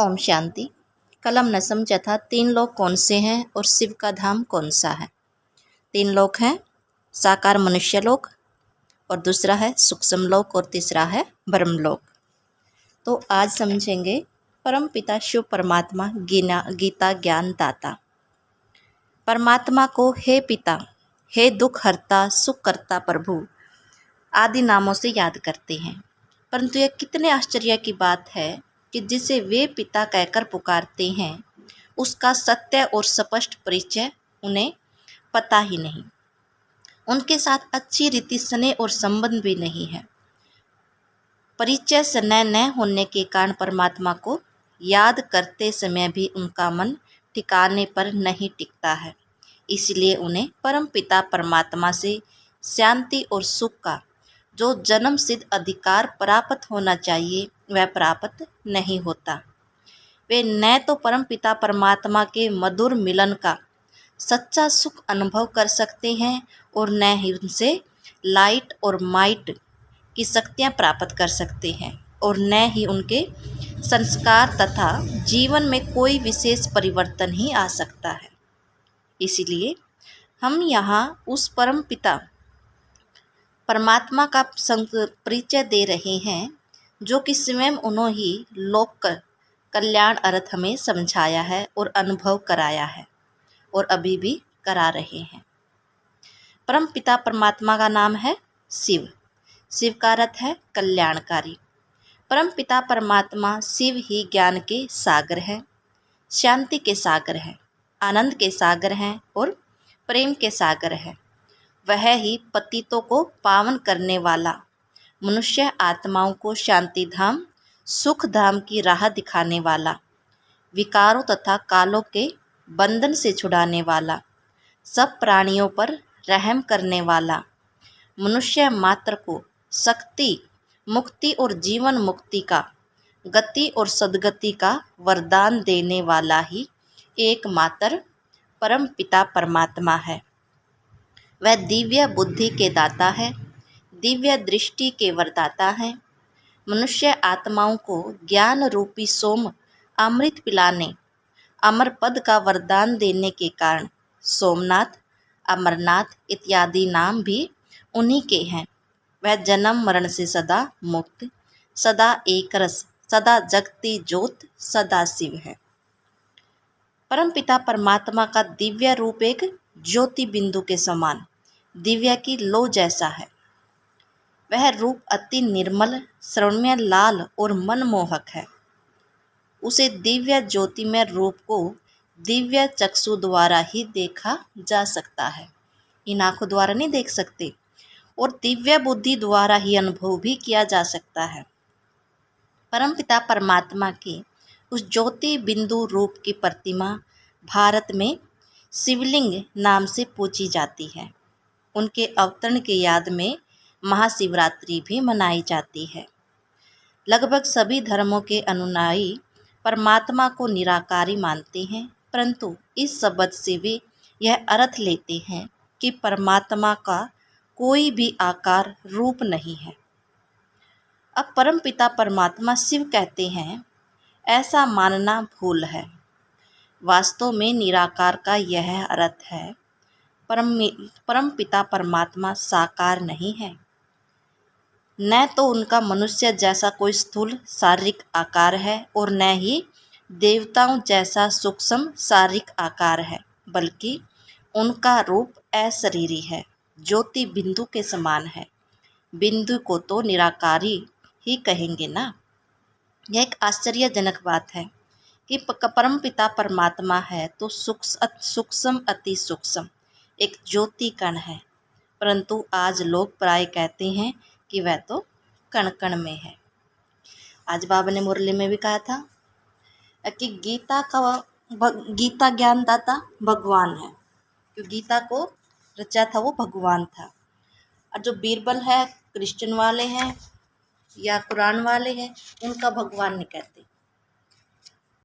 ओम शांति। कल हमने समझा था 3 लोक कौन से हैं और शिव का धाम कौन सा है। 3 लोक हैं, साकार मनुष्य लोक, और दूसरा है सूक्ष्म लोक, और तीसरा है ब्रह्मलोक। तो आज समझेंगे परम पिता शिव परमात्मा गीता ज्ञान दाता। परमात्मा को हे पिता, हे दुख हरता, सुख करता प्रभु आदि नामों से याद करते हैं। परंतु यह कितने आश्चर्य की बात है कि जिसे वे पिता कहकर पुकारते हैं उसका सत्य और स्पष्ट परिचय उन्हें पता ही नहीं। उनके साथ अच्छी रीति स्नेह और संबंध भी नहीं है। परिचय स्नेह न होने के कारण परमात्मा को याद करते समय भी उनका मन ठिकाने पर नहीं टिकता है। इसलिए उन्हें परम पिता परमात्मा से शांति और सुख का जो जन्म सिद्ध अधिकार प्राप्त होना चाहिए वह प्राप्त नहीं होता। वे न तो परम पिता परमात्मा के मधुर मिलन का सच्चा सुख अनुभव कर सकते हैं और न ही उनसे लाइट और माइट की शक्तियाँ प्राप्त कर सकते हैं, और न ही उनके संस्कार तथा जीवन में कोई विशेष परिवर्तन ही आ सकता है। इसलिए हम यहाँ उस परम पिता परमात्मा का परिचय दे रहे हैं जो कि स्वयं उन्होंने ही लोक कल्याण अर्थ हमें समझाया है और अनुभव कराया है और अभी भी करा रहे हैं। परम पिता परमात्मा का नाम है शिव। शिव का अर्थ है कल्याणकारी। परम पिता परमात्मा शिव ही ज्ञान के सागर हैं, शांति के सागर हैं, आनंद के सागर हैं और प्रेम के सागर हैं। वह ही पतितों को पावन करने वाला, मनुष्य आत्माओं को शांति धाम सुख धाम की राह दिखाने वाला, विकारों तथा कालों के बंधन से छुड़ाने वाला, सब प्राणियों पर रहम करने वाला, मनुष्य मात्र को शक्ति मुक्ति और जीवन मुक्ति का, गति और सद्गति का वरदान देने वाला ही एकमात्र परम पिता परमात्मा है। वह दिव्य बुद्धि के दाता है, दिव्य दृष्टि के वरदाता है। मनुष्य आत्माओं को ज्ञान रूपी सोम अमृत पिलाने, अमर पद का वरदान देने के कारण सोमनाथ, अमरनाथ इत्यादि नाम भी उन्हीं के हैं। वह जन्म मरण से सदा मुक्त, सदा एक रस, सदा जगती ज्योत, सदा शिव है। परम पिता परमात्मा का दिव्य रूप एक ज्योति बिंदु के समान दिव्य की लो जैसा है। वह रूप अति निर्मल, श्रवणीय, लाल और मनमोहक है। उसे दिव्य ज्योतिमय रूप को दिव्य चक्षु द्वारा ही देखा जा सकता है। इन आँखों द्वारा नहीं देख सकते, और दिव्य बुद्धि द्वारा ही अनुभव भी किया जा सकता है। परम पिता परमात्मा के उस ज्योति बिंदु रूप की प्रतिमा भारत में शिवलिंग नाम से पूजी जाती है। उनके अवतरण की याद में महाशिवरात्रि भी मनाई जाती है। लगभग सभी धर्मों के अनुयायी परमात्मा को निराकारी मानते हैं, परंतु इस शब्द से वे यह अर्थ लेते हैं कि परमात्मा का कोई भी आकार रूप नहीं है। अब परम पिता परमात्मा शिव कहते हैं, ऐसा मानना भूल है। वास्तव में निराकार का यह अर्थ है, परम पिता परमात्मा साकार नहीं है। न तो उनका मनुष्य जैसा कोई स्थूल शारीरिक आकार है और न ही देवताओं जैसा सूक्ष्म शारीरिक आकार है, बल्कि उनका रूप अशरीरी है, ज्योति बिंदु के समान है। बिंदु को तो निराकारी ही कहेंगे ना। यह एक आश्चर्यजनक बात है कि परम पिता परमात्मा है तो सूक्ष्म अति सूक्ष्म एक ज्योति कण है, परंतु आज लोग प्राय कहते हैं कि वह तो कण कण में है। आज बाबा ने मुरली में भी कहा था कि गीता ज्ञान दाता भगवान है, क्योंकि गीता को रचा था वो भगवान था। और जो बीरबल है, क्रिश्चियन वाले हैं या कुरान वाले हैं, उनका भगवान नहीं कहते,